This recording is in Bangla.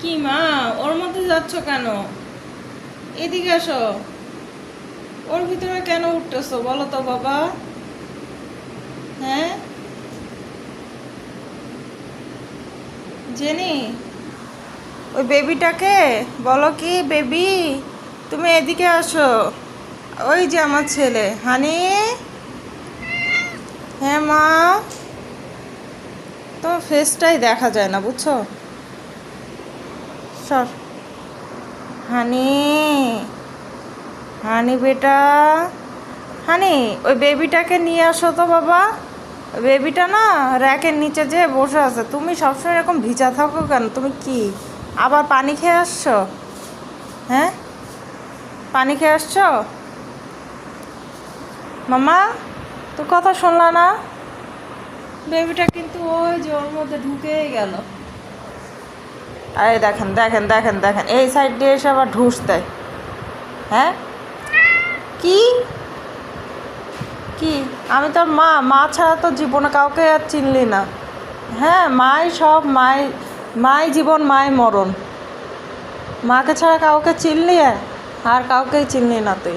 কি মা, ওর মধ্যে যাচ্ছ কেন? এদিকে আসো। ওর ভিতরে কেন উঠতেছো বলো তো বাবা? হ্যাঁ জেনি, ওই বেবিটাকে বলো কি, বেবি তুমি এদিকে আসো। ওই যে আমার ছেলে হানি। হ্যাঁ মা, তোমার ফেসটাই দেখা যায় না বুঝছো। সর। হানি, হানি বেটা, হানি ওই বেবিটাকে নিয়ে আসো তো বাবা। ওই বেবিটা না র্যাকের নিচে যে বসে আছে, তুমি সবসময় এরকম ভিজা থাকো কেন? তুমি কি আবার পানি খেয়ে আসছো? হ্যাঁ, পানি খেয়ে আসছো? মামা, তোর কথা শুনলা না? বেবিটা কিন্তু ওই যে ওর মধ্যে ঢুকেই গেল। আরে দেখেন দেখেন দেখেন দেখেন, এই সাইড দিয়ে এসে আবার ঢুস দেয়। হ্যাঁ, কি কি আমি তোর মা, মা ছাড়া তো জীবনে কাউকে আর চিনলি না। হ্যাঁ, মাই সব, মাই মাই জীবন মাই মরণ। মাকে ছাড়া কাউকে চিনলি? আর কাউকেই চিনলি না তুই।